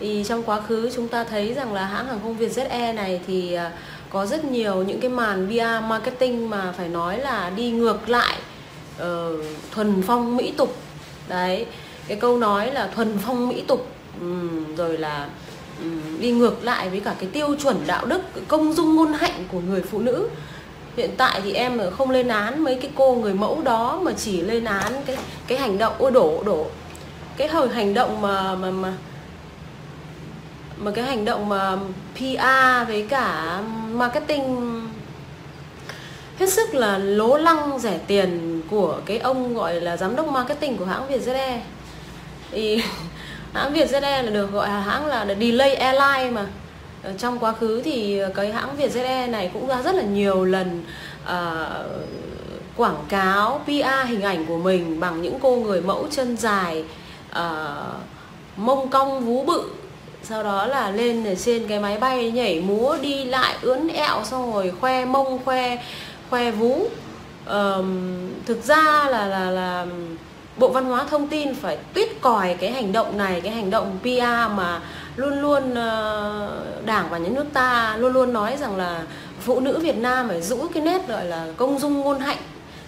Thì trong quá khứ chúng ta thấy rằng là hãng hàng không Vietjet Air này thì có rất nhiều những cái màn PR marketing mà phải nói là đi ngược lại thuần phong mỹ tục. Đấy, cái câu nói là thuần phong mỹ tục, rồi là đi ngược lại với cả cái tiêu chuẩn đạo đức công dung ngôn hạnh của người phụ nữ. Hiện tại thì em không lên án mấy cái cô người mẫu đó, mà chỉ lên án cái hành động đổ cái hành động mà cái hành động mà PR với cả marketing hết sức là lố lăng rẻ tiền của cái ông gọi là giám đốc marketing của hãng Vietjet Air. Thì hãng Vietjet Air là được gọi là hãng là delay airline mà. Trong quá khứ thì cái hãng Vietjet Air này cũng ra rất là nhiều lần quảng cáo PR hình ảnh của mình bằng những cô người mẫu chân dài, mông cong vú bự, sau đó là lên trên cái máy bay nhảy múa đi lại ướn ẹo, xong rồi khoe mông khoe vú. Thực ra là Bộ Văn hóa Thông tin phải tuyết còi cái hành động này, cái hành động PR mà luôn luôn Đảng và Nhà nước ta luôn luôn nói rằng là phụ nữ Việt Nam phải giữ cái nét gọi là công dung ngôn hạnh.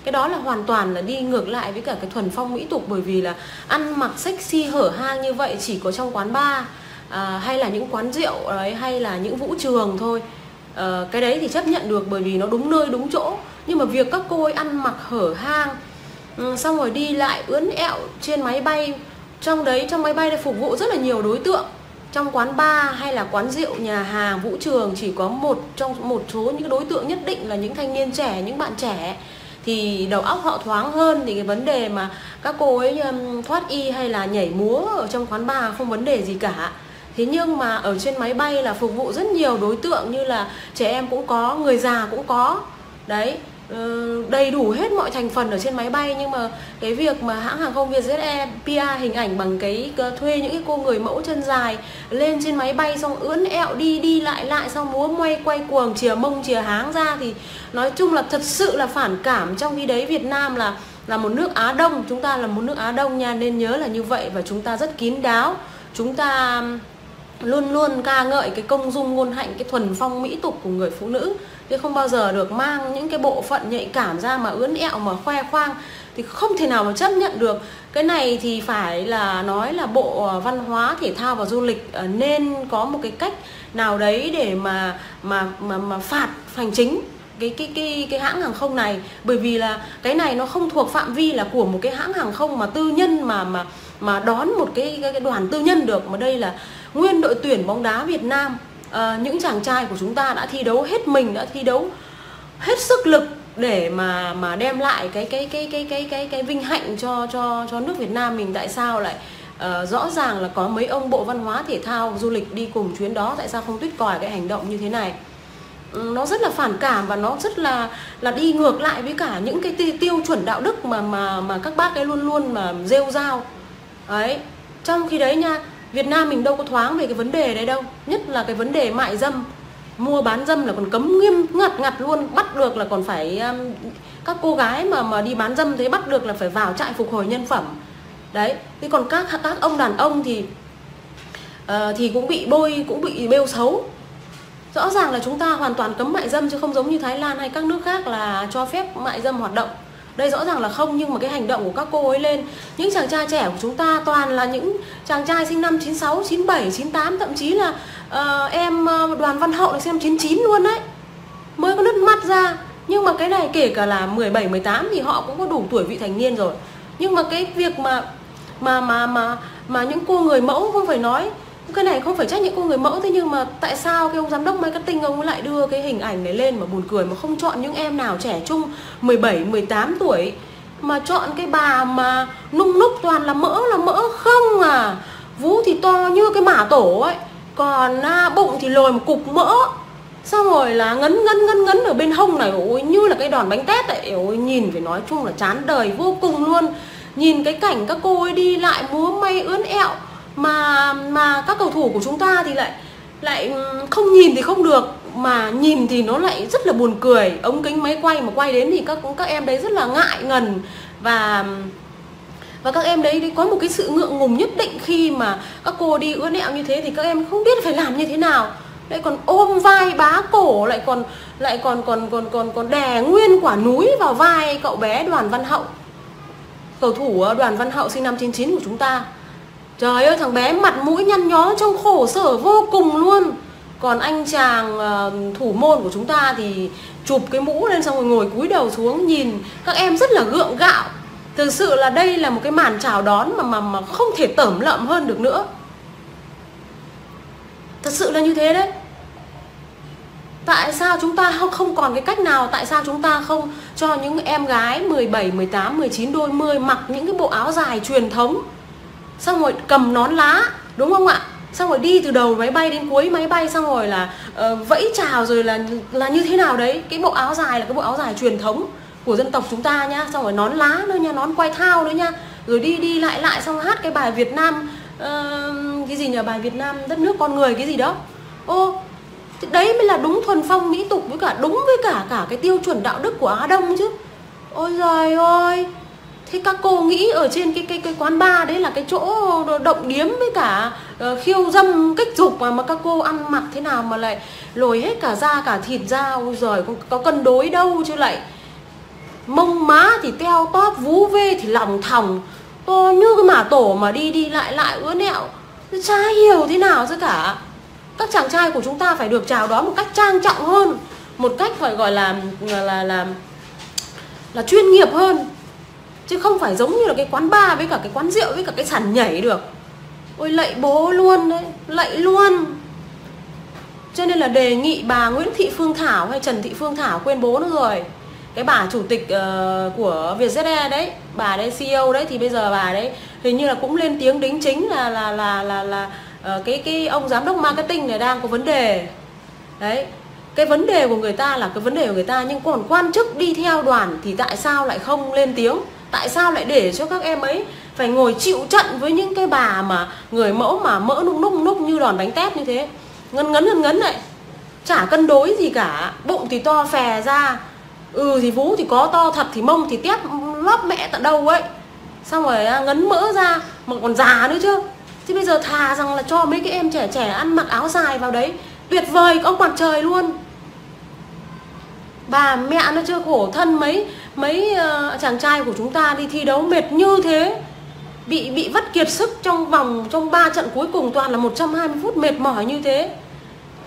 Cái đó là hoàn toàn là đi ngược lại với cả cái thuần phong mỹ tục, bởi vì là ăn mặc sexy hở hang như vậy chỉ có trong quán bar, hay là những quán rượu đấy, hay là những vũ trường thôi. Cái đấy thì chấp nhận được bởi vì nó đúng nơi đúng chỗ. Nhưng mà việc các cô ấy ăn mặc hở hang, xong rồi đi lại ướn ẹo trên máy bay, trong máy bay để phục vụ rất là nhiều đối tượng. Trong quán bar hay là quán rượu, nhà hàng, vũ trường chỉ có trong một số những đối tượng nhất định là những thanh niên trẻ, những bạn trẻ thì đầu óc họ thoáng hơn, thì cái vấn đề mà các cô ấy thoát y hay là nhảy múa ở trong quán bar không vấn đề gì cả. Thế nhưng mà ở trên máy bay là phục vụ rất nhiều đối tượng, như là trẻ em cũng có, người già cũng có. Đấy, đầy đủ hết mọi thành phần ở trên máy bay. Nhưng mà cái việc mà hãng hàng không Vietjet Air PR hình ảnh bằng cái thuê những cái cô người mẫu chân dài lên trên máy bay xong ướn ẹo đi lại xong múa may quay cuồng chìa mông chìa háng ra, thì nói chung là thật sự là phản cảm. Trong khi đấy Việt Nam là một nước Á Đông, chúng ta là một nước Á Đông nha, nên nhớ là như vậy. Và chúng ta rất kín đáo, chúng ta luôn luôn ca ngợi cái công dung ngôn hạnh, cái thuần phong mỹ tục của người phụ nữ, chứ không bao giờ được mang những cái bộ phận nhạy cảm ra mà ướn ẹo mà khoe khoang, thì không thể nào mà chấp nhận được. Cái này thì phải là nói là Bộ Văn hóa Thể thao và Du lịch nên có một cái cách nào đấy để mà phạt hành chính cái hãng hàng không này, bởi vì là cái này nó không thuộc phạm vi là của một cái hãng hàng không mà tư nhân mà đón một cái đoàn tư nhân được, mà đây là nguyên đội tuyển bóng đá Việt Nam. Những chàng trai của chúng ta đã thi đấu hết mình, đã thi đấu hết sức lực để mà đem lại cái vinh hạnh cho nước Việt Nam mình. Tại sao lại rõ ràng là có mấy ông Bộ Văn hóa Thể thao Du lịch đi cùng chuyến đó, tại sao không tuyết còi cái hành động như thế này? Nó rất là phản cảm và nó rất là đi ngược lại với cả những cái tiêu chuẩn đạo đức mà các bác ấy luôn luôn mà rêu rao. Đấy, trong khi đấy nha, Việt Nam mình đâu có thoáng về cái vấn đề đấy đâu. Nhất là cái vấn đề mại dâm, mua bán dâm là còn cấm nghiêm ngặt luôn. Bắt được là còn phải các cô gái mà đi bán dâm thế bắt được là phải vào trại phục hồi nhân phẩm. Đấy, thế còn các ông đàn ông thì cũng bị bêu xấu. Rõ ràng là chúng ta hoàn toàn cấm mại dâm, chứ không giống như Thái Lan hay các nước khác là cho phép mại dâm hoạt động. Đây rõ ràng là không, nhưng mà cái hành động của các cô ấy lên, những chàng trai trẻ của chúng ta toàn là những chàng trai sinh năm 96, 97, 98, thậm chí là em Đoàn Văn Hậu là xem 99 luôn đấy, mới có nứt mắt ra. Nhưng mà cái này kể cả là 17, 18 thì họ cũng có đủ tuổi vị thành niên rồi. Nhưng mà cái việc mà những cô người mẫu, không phải nói cái này không phải trách những cô người mẫu, thế nhưng mà tại sao cái ông giám đốc marketing ông lại đưa cái hình ảnh này lên mà buồn cười, mà không chọn những em nào trẻ trung 17, 18 tuổi, mà chọn cái bà mà nung núc toàn là mỡ không à. Vú thì to như cái mả tổ ấy, còn bụng thì lồi một cục mỡ, xong rồi là ngấn ở bên hông này, ôi như là cái đòn bánh tét ấy. Ôi nhìn phải nói chung là chán đời vô cùng luôn. Nhìn cái cảnh các cô ấy đi lại múa may ướn ẹo, mà các cầu thủ của chúng ta thì lại không nhìn thì không được, mà nhìn thì nó lại rất là buồn cười. Ống kính máy quay mà quay đến thì các em đấy rất là ngại ngần, và Và các em đấy có một cái sự ngượng ngùng nhất định khi mà các cô đi ướn ẹo như thế, thì các em không biết phải làm như thế nào. Lại còn ôm vai bá cổ, lại còn đè nguyên quả núi vào vai cậu bé Đoàn Văn Hậu, cầu thủ Đoàn Văn Hậu sinh năm 99 của chúng ta. Trời ơi, thằng bé mặt mũi nhăn nhó trông khổ sở vô cùng luôn. Còn anh chàng thủ môn của chúng ta thì chụp cái mũ lên xong rồi ngồi cúi đầu xuống, nhìn các em rất là gượng gạo. Thực sự là đây là một cái màn chào đón mà không thể tởm lợm hơn được nữa. Thật sự là như thế đấy. Tại sao chúng ta không còn cái cách nào? Tại sao chúng ta không cho những em gái 17, 18, 19, đôi mươi mặc những cái bộ áo dài truyền thống, xong rồi cầm nón lá, đúng không ạ? Xong rồi đi từ đầu máy bay đến cuối máy bay, xong rồi là vẫy chào, rồi là như thế nào đấy. Cái bộ áo dài là cái bộ áo dài truyền thống của dân tộc chúng ta nhá. Xong rồi nón lá nữa nha, nón quai thao nữa nha. Rồi đi lại xong hát cái bài Việt Nam, cái gì nhỉ, bài Việt Nam đất nước con người cái gì đó. Ô, đấy mới là đúng thuần phong mỹ tục, với cả đúng với cả cái tiêu chuẩn đạo đức của Á Đông chứ. Ôi giời ơi. Thế các cô nghĩ ở trên cái quán bar đấy là cái chỗ động điếm với cả khiêu dâm kích dục mà các cô ăn mặc thế nào mà lại lồi hết cả da cả thịt ra. Ôi giời, có cân đối đâu chứ lại. Mông má thì teo tóp, vú vê thì lòng thòng, to như cái mả tổ mà đi lại ướn ẹo. Chả hiểu thế nào chứ cả. Các chàng trai của chúng ta phải được chào đón một cách trang trọng hơn, một cách phải gọi là chuyên nghiệp hơn, chứ không phải giống như là cái quán bar với cả cái quán rượu với cả cái sàn nhảy được. Ôi lạy bố luôn đấy, lạy luôn. Cho nên là đề nghị bà Nguyễn Thị Phương Thảo hay Trần Thị Phương Thảo, quên bố nữa rồi, cái bà chủ tịch của Vietjet đấy, bà đấy CEO đấy, thì bây giờ bà đấy hình như là cũng lên tiếng đính chính là cái ông giám đốc marketing này đang có vấn đề. Đấy, cái vấn đề của người ta là cái vấn đề của người ta, nhưng còn quan chức đi theo đoàn thì tại sao lại không lên tiếng? Tại sao lại để cho các em ấy phải ngồi chịu trận với những cái bà mà người mẫu mà mỡ nung núc như đòn bánh tét như thế, ngấn này, chả cân đối gì cả, bụng thì to phè ra, thì vú thì có to thật, thì mông thì tép lóp mẹ tận đâu ấy, xong rồi ngấn mỡ ra mà còn già nữa chứ. Thì bây giờ thà rằng là cho mấy cái em trẻ ăn mặc áo dài vào đấy, tuyệt vời, ông mặt trời luôn. Bà mẹ nó chưa khổ thân mấy chàng trai của chúng ta đi thi đấu mệt như thế, bị vắt kiệt sức trong 3 trận cuối cùng toàn là 120 phút mệt mỏi như thế.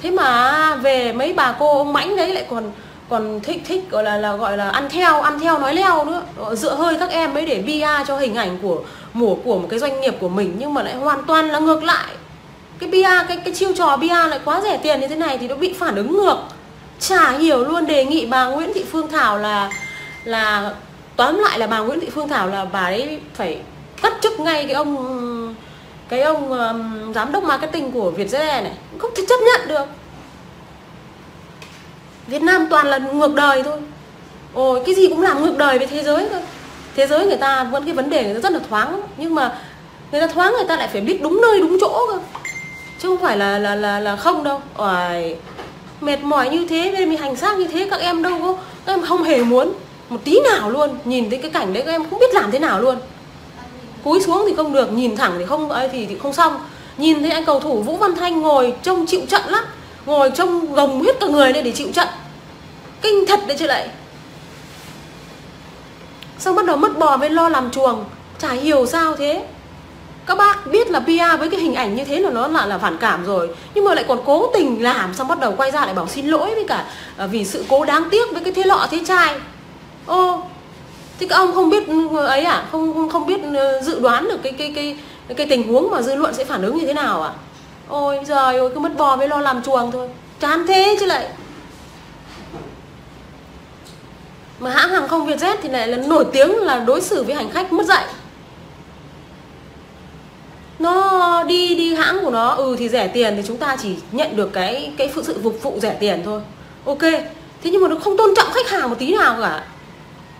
Thế mà về mấy bà cô ông mãnh đấy lại còn thích gọi là ăn theo nói leo nữa, dựa hơi các em ấy để PR cho hình ảnh của một cái doanh nghiệp của mình, nhưng mà lại hoàn toàn là ngược lại. Cái PR, cái chiêu trò PR lại quá rẻ tiền như thế này thì nó bị phản ứng ngược. Chả hiểu luôn. Đề nghị bà Nguyễn Thị Phương Thảo là tóm lại là bà Nguyễn Thị Phương Thảo là bà ấy phải cắt chức ngay cái ông giám đốc marketing của Vietjet này, không thể chấp nhận được. Việt Nam toàn là ngược đời thôi. Ôi, cái gì cũng làm ngược đời với thế giới thôi. Thế giới người ta vẫn cái vấn đề người ta rất là thoáng, nhưng mà người ta thoáng người ta lại phải biết đúng nơi đúng chỗ cơ, chứ không phải là không đâu. Ôi, mệt mỏi như thế nên mình hành xác như thế, các em đâu có, các em không hề muốn một tí nào luôn. Nhìn thấy cái cảnh đấy các em không biết làm thế nào luôn. Cúi xuống thì không được, nhìn thẳng thì không ấy thì không xong. Nhìn thấy anh cầu thủ Vũ Văn Thanh ngồi trông chịu trận lắm, ngồi trông gồng hết cả người lên để chịu trận, kinh thật đấy chứ lại. Xong bắt đầu mất bò với lo làm chuồng, chả hiểu sao thế. Các bác biết là PR với cái hình ảnh như thế là nó là phản cảm rồi, nhưng mà lại còn cố tình làm, xong bắt đầu quay ra lại bảo xin lỗi với cả vì sự cố đáng tiếc với cái thế lọ thế chai. Ô, thì các ông không biết ấy à, không biết dự đoán được cái tình huống mà dư luận sẽ phản ứng như thế nào à? Ôi giời ơi, cứ mất bò với lo làm chuồng thôi, chán thế chứ lại. Mà hãng hàng không Vietjet thì lại là nổi tiếng là đối xử với hành khách mất dạy. Nó đi hãng của nó thì rẻ tiền thì chúng ta chỉ nhận được cái sự phục vụ rẻ tiền thôi, ok. Thế nhưng mà nó không tôn trọng khách hàng một tí nào cả.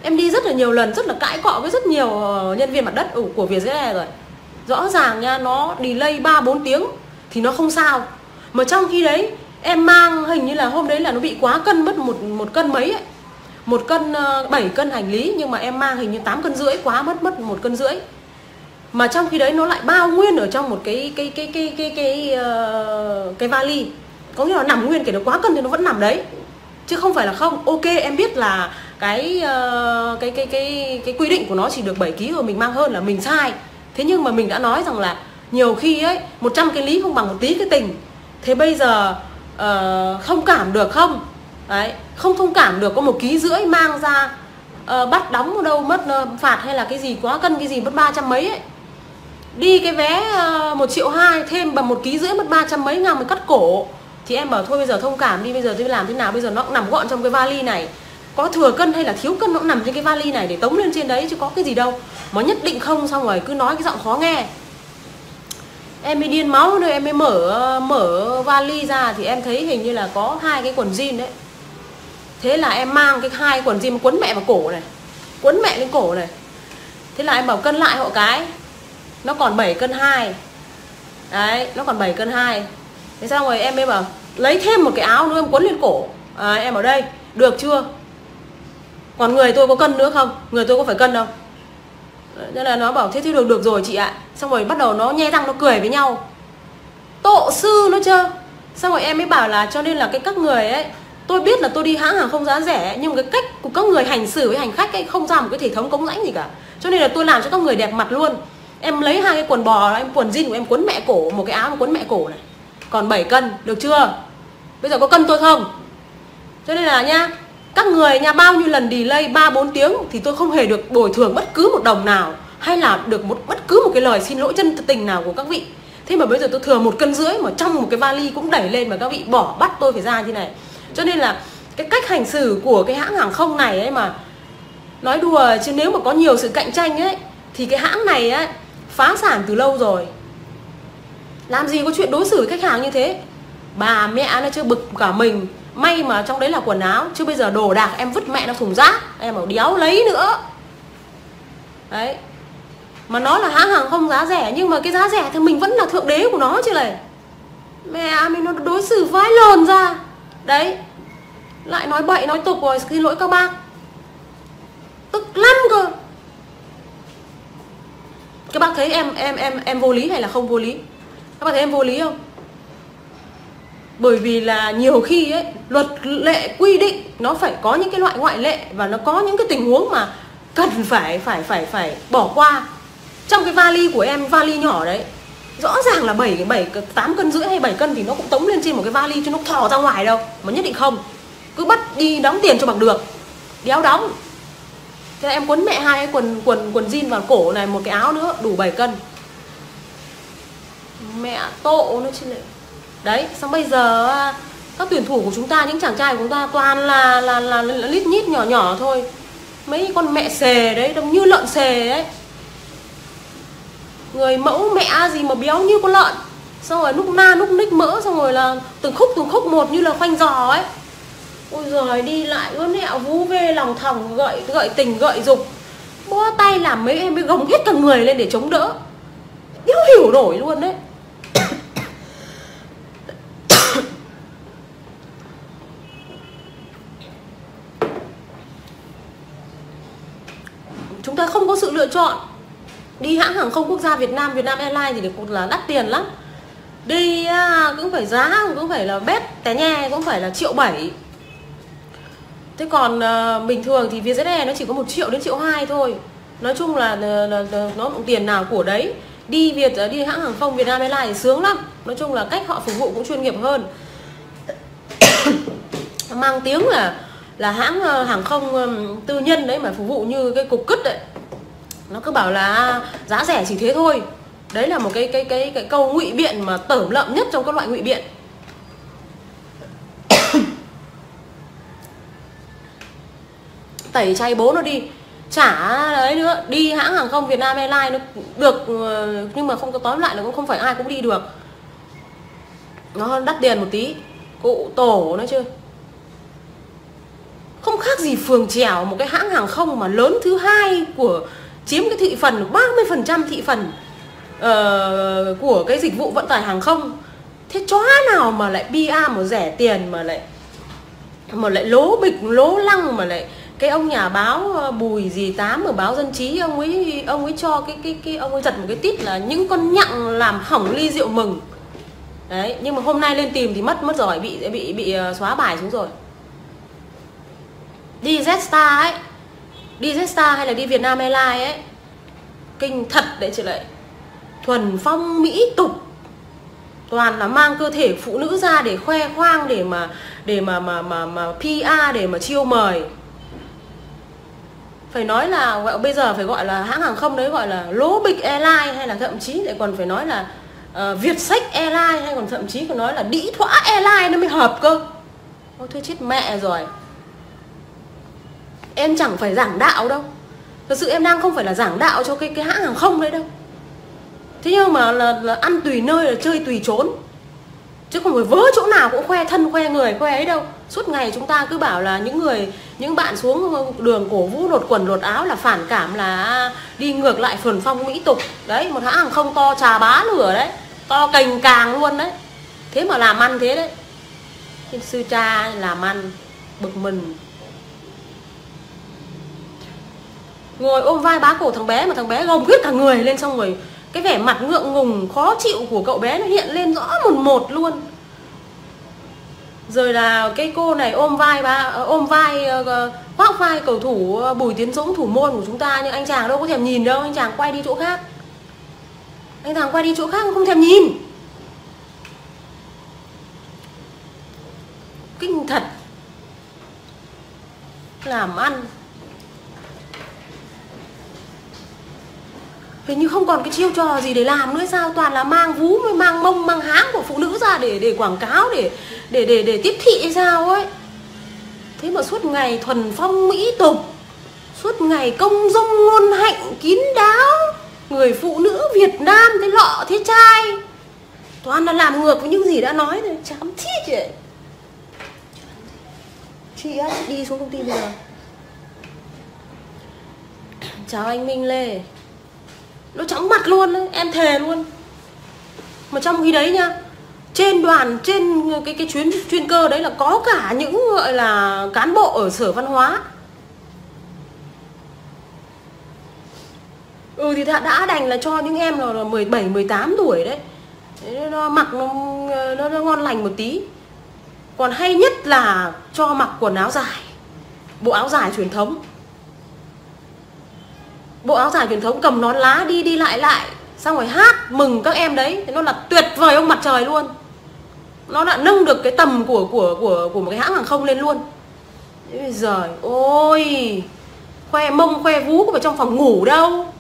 Em đi rất là nhiều lần, rất là cãi cọ với rất nhiều nhân viên mặt đất của Vietjet rồi. Rõ ràng nha, nó delay 3-4 tiếng thì nó không sao. Mà trong khi đấy em mang hình như là hôm đấy là nó bị quá cân, mất một cân mấy ấy. 1 cân 7 cân hành lý, nhưng mà em mang hình như 8,5 cân, quá mất 1,5 cân. Mà trong khi đấy nó lại bao nguyên ở trong một cái vali. Có nghĩa là nằm nguyên, kể nó quá cân thì nó vẫn nằm đấy, chứ không phải là không. Ok, em biết là cái quy định của nó chỉ được 7 kg rồi mình mang hơn là mình sai. Thế nhưng mà mình đã nói rằng là nhiều khi ấy 100 cái lý không bằng một tí cái tình. Thế bây giờ không cảm được không? Đấy, không thông cảm được có 1,5 kg mang ra bắt đóng ở đâu mất phạt hay là cái gì quá cân cái gì mất 300 mấy ấy. Đi cái vé 1,2 triệu thêm bằng 1,5 kg mất 300 mấy ngàn mới cắt cổ. Thì em bảo thôi bây giờ thông cảm đi, bây giờ tôi làm thế nào? Bây giờ nó cũng nằm gọn trong cái vali này, có thừa cân hay là thiếu cân nó cũng nằm trên cái vali này để tống lên trên đấy chứ có cái gì đâu mà nhất định không. Xong rồi cứ nói cái giọng khó nghe. Em mới điên máu rồi em mới mở vali ra thì em thấy hình như là có 2 cái quần jean đấy. Thế là em mang cái 2 quần jean quấn mẹ vào cổ này, quấn mẹ lên cổ này. Thế là em bảo cân lại hộ cái, nó còn 7,2 cân. Đấy, nó còn 7,2 cân. Thế xong rồi em mới bảo lấy thêm một cái áo nữa em quấn lên cổ. Em ở đây được chưa? Còn người tôi có cân nữa không? Người tôi có phải cân đâu. Nên là nó bảo thế thì được rồi chị ạ. Xong rồi bắt đầu nó nhe răng nó cười với nhau, tổ sư nó chưa. Xong rồi em mới bảo là cho nên là các người ấy, tôi biết là tôi đi hãng hàng không giá rẻ, nhưng mà cái cách của các người hành xử với hành khách ấy không ra một cái hệ thống cống rãnh gì cả. Cho nên là tôi làm cho các người đẹp mặt luôn. Em lấy 2 cái quần bò, em quần jean của em quấn mẹ cổ, một cái áo quấn mẹ cổ này, còn 7 cân, được chưa? Bây giờ có cân tôi không? Cho nên là nhá, các người nha, bao nhiêu lần delay 3-4 tiếng thì tôi không hề được bồi thường bất cứ một đồng nào, hay là được bất cứ một cái lời xin lỗi chân tình nào của các vị. Thế mà bây giờ tôi thừa 1,5 cân mà trong một cái vali cũng đẩy lên mà các vị bỏ bắt tôi phải ra như này. Cho nên là cái cách hành xử của cái hãng hàng không này ấy mà nói đùa chứ nếu mà có nhiều sự cạnh tranh ấy thì cái hãng này ấy phá sản từ lâu rồi. Làm gì có chuyện đối xử với khách hàng như thế. Bà mẹ nó chưa bực cả mình. May mà trong đấy là quần áo, chứ bây giờ đồ đạc em vứt mẹ nó thùng rác, em bảo đéo lấy nữa. Đấy. Mà nó là hãng hàng không giá rẻ, nhưng mà cái giá rẻ thì mình vẫn là thượng đế của nó chứ này. Mẹ mình nó đối xử vãi lồn ra. Đấy. Lại nói bậy nói tục rồi, xin lỗi các bác. Tức lắm cơ. Các bác thấy em vô lý hay là không vô lý? Các bác thấy em vô lý không? Bởi vì là nhiều khi ấy, luật lệ quy định nó phải có những cái loại ngoại lệ, và nó có những cái tình huống mà cần phải bỏ qua. Trong cái vali của em, vali nhỏ đấy, rõ ràng là 8,5 cân hay 7 cân thì nó cũng tống lên trên một cái vali chứ nó thò ra ngoài đâu. Mà nhất định không. Cứ bắt đi đóng tiền cho bằng được. Đéo đóng. Thế là em quấn mẹ 2 cái quần jean vào cổ này, một cái áo nữa, đủ 7 cân. Mẹ tổ nó chứ lại. Đấy, xong bây giờ các tuyển thủ của chúng ta, những chàng trai của chúng ta toàn là lít nhít nhỏ nhỏ thôi. Mấy con mẹ xề đấy, đông như lợn xề ấy. Người mẫu mẹ gì mà béo như con lợn. Xong rồi núc na núc ních mỡ, xong rồi là từng khúc một như là khoanh giò ấy. Ôi giời, đi lại ướn ẹo vú vê lòng thòng, gợi tình gợi dục. Bó tay làm mấy em mới gồng hết cả người lên để chống đỡ. Đéo hiểu nổi luôn đấy. Chúng ta không có sự lựa chọn. Đi hãng hàng không quốc gia Việt Nam Airlines thì là đắt tiền lắm. Đi cũng phải giá, cũng phải là bét té nhe, cũng phải là 1,7 triệu. Thế còn bình thường thì Vietjet Air nó chỉ có 1 triệu đến 1,2 triệu thôi. Nói chung là nó cũng tiền nào của đấy. Đi hãng hàng không Việt Nam Airlines thì sướng lắm. Nói chung là cách họ phục vụ cũng chuyên nghiệp hơn. Mang tiếng là hãng hàng không tư nhân đấy mà phục vụ như cái cục cứt đấy. Nó cứ bảo là giá rẻ chỉ thế thôi. Đấy là một cái câu ngụy biện mà tởm lợm nhất trong các loại ngụy biện. Tẩy chay bố nó đi. Chả đấy nữa. Đi hãng hàng không Việt Nam Airlines nó được, nhưng mà không có, tóm lại là cũng không phải ai cũng đi được. Nó đắt tiền một tí. Cụ tổ nó chứ. Không khác gì phường trèo, một cái hãng hàng không mà lớn thứ hai của, chiếm cái thị phần 30% thị phần của cái dịch vụ vận tải hàng không. Thế chó nào mà lại bia mà rẻ tiền mà lại lố bịch lố lăng mà lại Cái ông nhà báo Bùi gì Tám ở báo Dân Trí, ông ấy cho ông ấy giật một cái tít là những con nhặng làm hỏng ly rượu mừng. Đấy, nhưng mà hôm nay lên tìm thì mất rồi, bị xóa bài xuống rồi. Đi Jetstar ấy, đi Jetstar hay là đi Vietnam Airlines ấy, kinh thật đấy chị lại. Thuần phong mỹ tục, toàn là mang cơ thể phụ nữ ra để khoe khoang, để mà PR, để mà chiêu mời. Phải nói là bây giờ phải gọi là hãng hàng không đấy gọi là Lố Bịch Airlines, hay là thậm chí lại còn phải nói là Vietjet Airlines, hay còn thậm chí còn nói là Đĩ Thỏa Airlines nó mới hợp cơ. Ôi thôi chết mẹ rồi. Em chẳng phải giảng đạo đâu, thật sự em đang không phải là giảng đạo cho cái hãng hàng không đấy đâu. Thế nhưng mà là ăn tùy nơi, là chơi tùy trốn, chứ không phải vớ chỗ nào cũng khoe thân, khoe người, khoe ấy đâu. Suốt ngày chúng ta cứ bảo là những bạn xuống đường cổ vũ lột quần lột áo là phản cảm, là đi ngược lại thuần phong mỹ tục. Đấy, một hãng hàng không to trà bá lửa đấy, to cành càng luôn đấy. Thế mà làm ăn thế đấy. Thiên sư cha làm ăn bực mình. Ngồi ôm vai bá cổ thằng bé, mà thằng bé gồng huyết cả người lên, xong rồi cái vẻ mặt ngượng ngùng khó chịu của cậu bé nó hiện lên rõ một luôn. Rồi là cái cô này ôm vai khoác vai cầu thủ Bùi Tiến Dũng, thủ môn của chúng ta, nhưng anh chàng đâu có thèm nhìn đâu, anh chàng quay đi chỗ khác. Anh chàng quay đi chỗ khác không thèm nhìn. Kinh thật. Làm ăn hình như không còn cái chiêu trò gì để làm nữa sao, toàn là mang vú, mang mông, mang háng của phụ nữ ra để quảng cáo, để tiếp thị hay sao ấy. Thế mà suốt ngày thuần phong mỹ tục, suốt ngày công dung ngôn hạnh kín đáo, người phụ nữ Việt Nam thế lọ thế trai, toàn là làm ngược với những gì đã nói rồi. Chán chết chị ấy. Chị á, đi xuống công ty bây giờ. Chào anh Minh Lê. Nó chóng mặt luôn đấy, em thề luôn. Mà trong khi đấy nha, trên đoàn, trên cái chuyên cơ đấy là có cả những gọi là cán bộ ở Sở Văn hóa. Thì đã đành là cho những em là 17, 18 tuổi đấy, nó mặc nó ngon lành một tí. Còn hay nhất là cho mặc quần áo dài, bộ áo dài truyền thống. Bộ áo dài truyền thống, cầm nón lá đi lại, xong rồi hát mừng các em đấy. Thế nó là tuyệt vời ông mặt trời luôn. Nó đã nâng được cái tầm của một cái hãng hàng không lên luôn. Thế bây giờ ôi, khoe mông khoe vú có phải trong phòng ngủ đâu,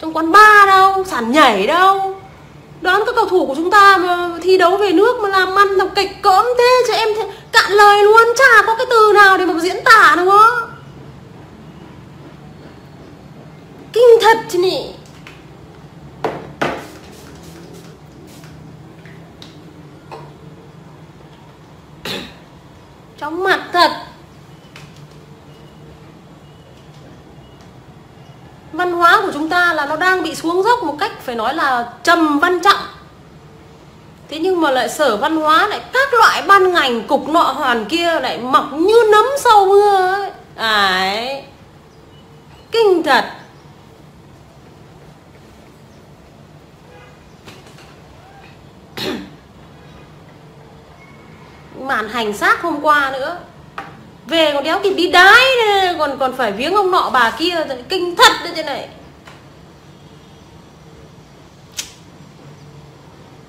trong quán bar đâu, sàn nhảy đâu. Đoán các cầu thủ của chúng ta mà thi đấu về nước mà làm ăn làm kịch cỡm thế, cho em cạn lời luôn, chả có cái từ nào để mà diễn tả đâu á. Kinh thật chứ nhỉ. Chóng mặt thật. Văn hóa của chúng ta là nó đang bị xuống dốc một cách phải nói là trầm văn trọng. Thế nhưng mà lại Sở Văn hóa lại các loại ban ngành cục nọ hoàn kia lại mọc như nấm sau mưa ấy. Đấy, kinh thật. Màn hành xác hôm qua nữa, về còn đéo kịp đi đái, còn phải viếng ông nọ bà kia, kinh thật đấy thế này.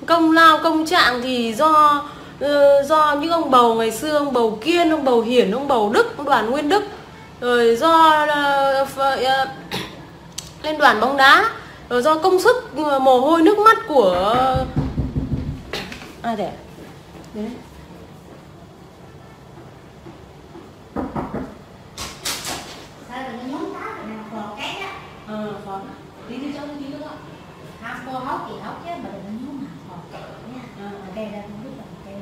Công lao công trạng thì do những ông bầu ngày xưa, ông bầu Kiên, ông bầu Hiển, ông bầu Đức, ông Đoàn Nguyên Đức, rồi do Liên đoàn bóng đá, rồi do công sức mồ hôi nước mắt của ai đấy. Đấy. Tí đi cho tí nữa. Học cô hốt thì hốt chứ mà đừng nhúng mặt hột kẹo nha. Cây ra không biết là cây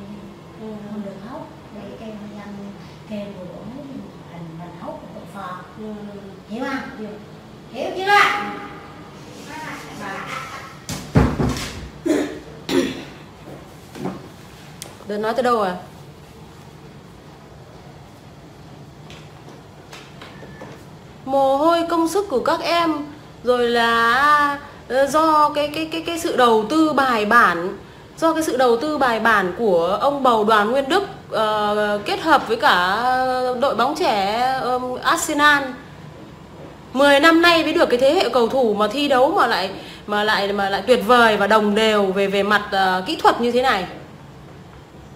không được hốt. Đây cây nhân cây vừa đủ mình hốt một phò. Hiểu không? Hiểu chưa? Đừng nói tới đâu à? mồ hôi công sức của các em, rồi là do cái sự đầu tư bài bản, do cái sự đầu tư bài bản của ông bầu Đoàn Nguyên Đức kết hợp với cả đội bóng trẻ Arsenal. 10 năm nay mới được cái thế hệ cầu thủ mà thi đấu mà lại tuyệt vời và đồng đều về mặt kỹ thuật như thế này.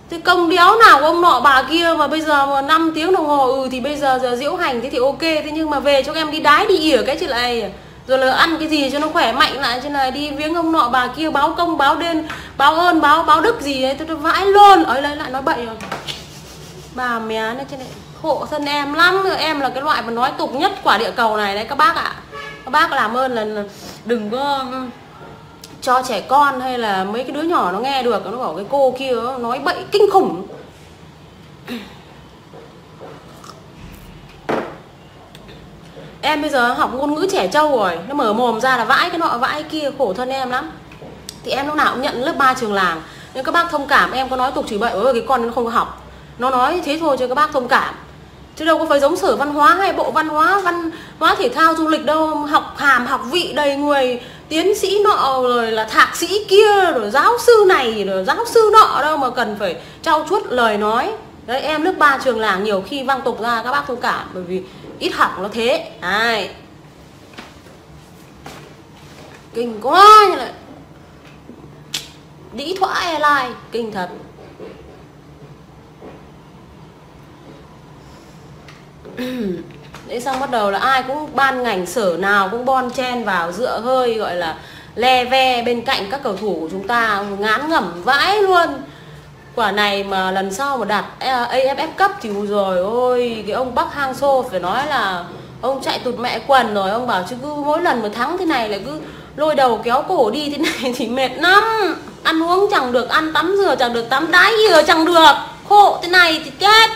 Thế công đéo nào của ông nọ bà kia mà bây giờ mà 5 tiếng đồng hồ thì bây giờ diễu hành thế thì ok, thế nhưng mà về cho các em đi đái đi ỉa cái chứ lại, rồi là ăn cái gì cho nó khỏe mạnh lại, chứ là đi viếng ông nọ bà kia báo công báo đền báo ơn báo đức gì ấy, tôi vãi luôn. Ấy lại nói bậy rồi. Bà mẹ này, trên này khổ thân em lắm. Em là cái loại mà nói tục nhất quả địa cầu này đấy các bác ạ. Các bác làm ơn là đừng có cho trẻ con hay là mấy cái đứa nhỏ nó nghe được, nó bảo cái cô kia nói bậy kinh khủng. Em bây giờ học ngôn ngữ trẻ trâu rồi, nó mở mồm ra là vãi cái nọ vãi cái kia, khổ thân em lắm. Thì em lúc nào cũng nhận lớp 3 trường làng, nên các bác thông cảm em có nói tục chửi bậy, ôi cái con nó không có học, nó nói thế thôi cho các bác thông cảm, chứ đâu có phải giống Sở Văn hóa hay Bộ Văn hóa Thể thao Du lịch đâu, học hàm học vị đầy người, tiến sĩ nọ rồi là thạc sĩ kia rồi giáo sư này rồi giáo sư nọ đâu mà cần phải trau chuốt lời nói. Đấy, em lớp 3 trường làng nhiều khi văng tục ra các bác thông cảm, bởi vì ít học nó thế. Đấy, kinh quá như này, đĩ thoại airline kinh thật. Đấy, xong bắt đầu là ai cũng ban ngành sở nào cũng bon chen vào dựa hơi gọi là le ve bên cạnh các cầu thủ của chúng ta, ngán ngẩm vãi luôn. Quả này mà lần sau mà đạt AFF Cup thì rồi ôi, cái ông Park Hang-seo phải nói là ông chạy tụt mẹ quần rồi. Ông bảo chứ cứ mỗi lần mà thắng thế này lại cứ lôi đầu kéo cổ đi thế này thì mệt lắm. Ăn uống chẳng được, ăn tắm rửa chẳng được, tắm đái ỉa chẳng được, khổ thế này thì chết.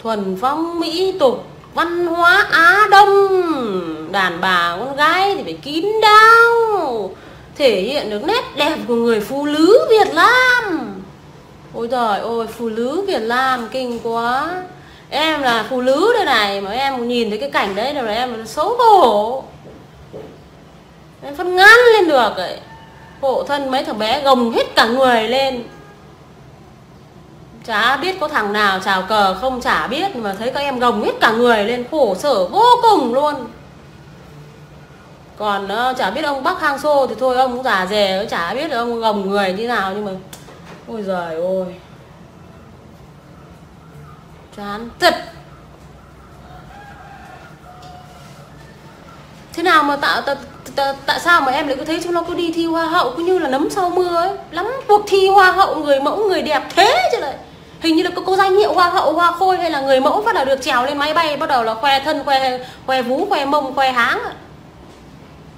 Thuần phong mỹ tục, văn hóa Á Đông, đàn bà con gái thì phải kín đáo, thể hiện được nét đẹp của người phụ nữ Việt Nam. Ôi trời ơi, phụ nữ Việt Nam kinh quá. Em là phụ nữ đây này, mà em nhìn thấy cái cảnh đấy là em xấu hổ, em phân ngán lên được ấy. Hộ thân mấy thằng bé gồng hết cả người lên, chả biết có thằng nào chào cờ không chả biết, mà thấy các em gồng hết cả người lên, khổ sở vô cùng luôn. Còn chả biết ông Park Hang-seo thì thôi, ông cũng già dè, chả biết ông gồng người như nào, nhưng mà ôi giời ôi chán thật. Thế nào mà tại sao mà em lại cứ thấy chúng nó cứ đi thi hoa hậu cứ như là nấm sau mưa ấy. Lắm cuộc thi hoa hậu người mẫu người đẹp thế chứ lại. Hình như là có danh hiệu hoa hậu hoa khôi hay là người mẫu phát là được trèo lên máy bay bắt đầu là khoe thân khoe vú khoe mông khoe háng.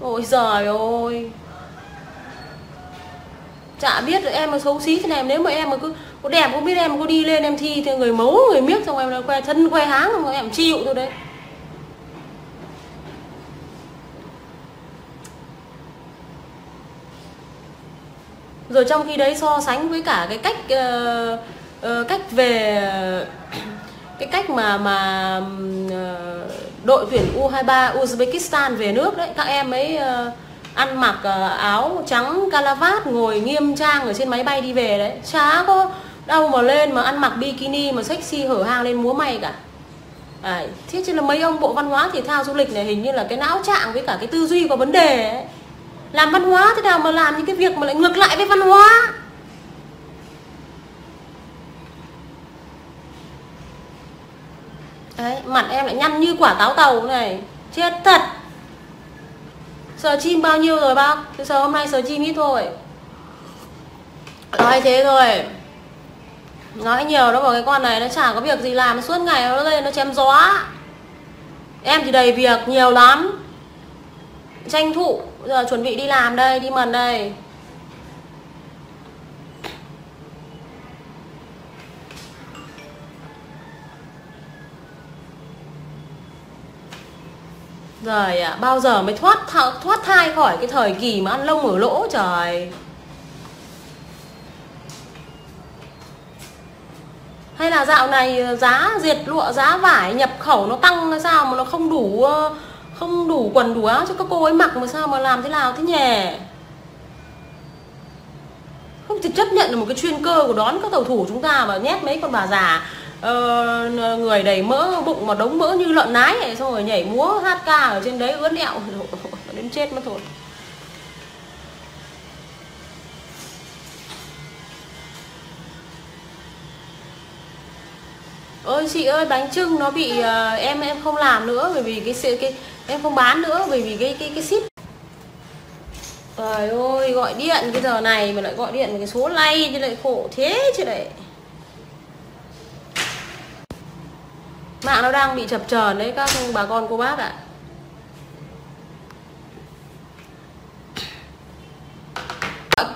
Ôi giời ơi, chả biết là em mà xấu xí thế này, nếu mà em mà cứ có đẹp không biết, em mà có đi lên em thi thì người mẫu người miếc xong em là khoe thân khoe háng mà em chịu thôi đấy. Rồi trong khi đấy so sánh với cả cái cách về cái cách mà đội tuyển U23 Uzbekistan về nước đấy, các em ấy ăn mặc áo trắng calavat ngồi nghiêm trang ở trên máy bay đi về đấy, chả có đâu mà lên mà ăn mặc bikini mà sexy hở hang lên múa may cả. Thế chứ là mấy ông Bộ Văn hóa Thể thao Du lịch này hình như là cái não trạng với cả cái tư duy có vấn đề ấy. Làm văn hóa thế nào mà làm những cái việc mà lại ngược lại với văn hóa. Đấy, mặt em lại nhăn như quả táo tàu này, chết thật. Sờ chim bao nhiêu rồi bác? Thế sờ hôm nay sờ chim ít thôi. Nói thế thôi. Nói nhiều nó bảo cái con này nó chả có việc gì làm, suốt ngày nó lên nó chém gió. Em thì đầy việc nhiều lắm, tranh thủ giờ chuẩn bị đi làm đây, đi mần đây. Rồi bao giờ mới thoát thai khỏi cái thời kỳ mà ăn lông ở lỗ trời. hay là dạo này giá dệt lụa, giá vải nhập khẩu nó tăng là sao mà nó không đủ quần đủ áo cho các cô ấy mặc mà sao mà làm thế nào thế nhỉ? Không thể chấp nhận được một cái chuyên cơ của đón các tàu thủ chúng ta mà nhét mấy con bà già người đầy mỡ bụng mà đống mỡ như lợn nái này, xong rồi nhảy múa hát ca ở trên đấy ướn ẹo đến chết mất thôi. Ôi chị ơi, bánh chưng nó bị em không làm nữa bởi vì cái em không bán nữa bởi vì cái ship. Trời ơi, gọi điện cái giờ này mà lại gọi điện một cái số lay chứ lại khổ thế chứ lại. Mạng nó đang bị chập chờn đấy các bà con cô bác ạ.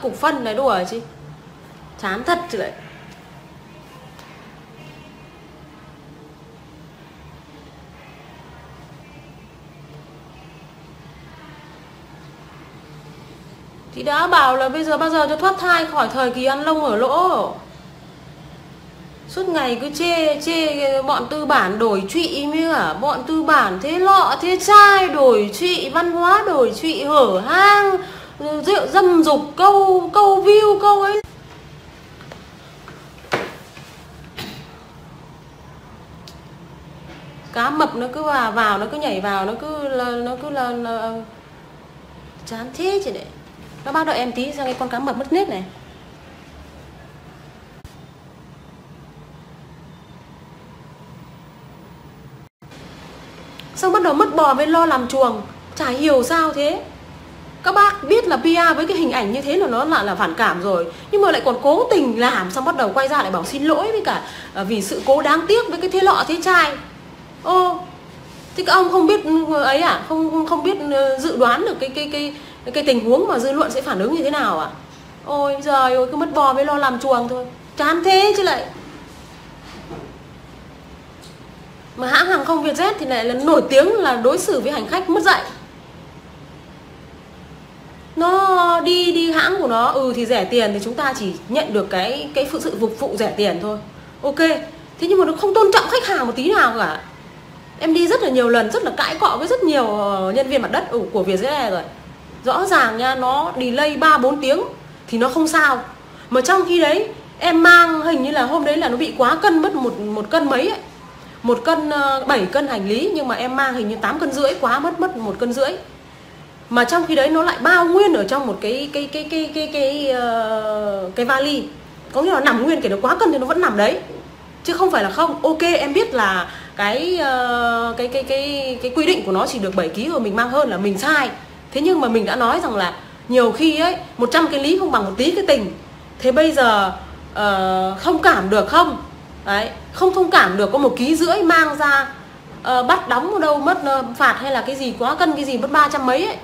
Cục phân này đùa chứ. Chán thật chứ lại. Chị đã bảo là bây giờ bao giờ cho thoát thai khỏi thời kỳ ăn lông ở lỗ. Suốt ngày cứ chê bọn tư bản đổi trụy mới cả bọn tư bản thế lọ thế chai, đổi trụy văn hóa, đổi trụy hở hang, rượu dâm dục, câu view câu ấy. Cá mập nó cứ vào nó cứ nhảy vào, nó cứ là chán thế chứ đấy. Nó bác đợi em tí sang cái con cá mập mất nết này. Xong bắt đầu mất bò với lo làm chuồng. Chả hiểu sao thế. Các bác biết là PR với cái hình ảnh như thế là nó là phản cảm rồi, nhưng mà lại còn cố tình làm, xong bắt đầu quay ra lại bảo xin lỗi với cả vì sự cố đáng tiếc với cái thế lọ thế chai. Thì các ông không biết ấy à? Không biết dự đoán được cái tình huống mà dư luận sẽ phản ứng như thế nào à? Ôi giời ơi, cứ mất bò với lo làm chuồng thôi. Chán thế chứ lại. Mà hãng hàng không Vietjet thì lại là nổi tiếng là đối xử với hành khách mất dạy. Nó đi hãng của nó thì rẻ tiền thì chúng ta chỉ nhận được cái sự phục vụ rẻ tiền thôi. Ok. Thế nhưng mà nó không tôn trọng khách hàng một tí nào cả. Em đi rất là nhiều lần, rất là cãi cọ với rất nhiều nhân viên mặt đất của Vietjet Air rồi. Rõ ràng nha, nó delay 3-4 tiếng thì nó không sao. Mà trong khi đấy em mang hình như là hôm đấy là nó bị quá cân, mất một cân mấy ấy. 1 cân 7 cân hành lý, nhưng mà em mang hình như 8 cân rưỡi, quá mất 1 cân rưỡi. Mà trong khi đấy nó lại bao nguyên ở trong một cái vali. Có nghĩa là nằm nguyên, kể nó quá cân thì nó vẫn nằm đấy. Chứ không phải là không. Ok, em biết là cái quy định của nó chỉ được 7 kg rồi, mình mang hơn là mình sai. Thế nhưng mà mình đã nói rằng là nhiều khi ấy 100 cái lý không bằng một tí cái tình. Thế bây giờ không cảm được không? Đấy, không thông cảm được có 1,5 kg mang ra bắt đóng ở đâu mất phạt hay là cái gì quá cân cái gì mất 300 mấy ấy.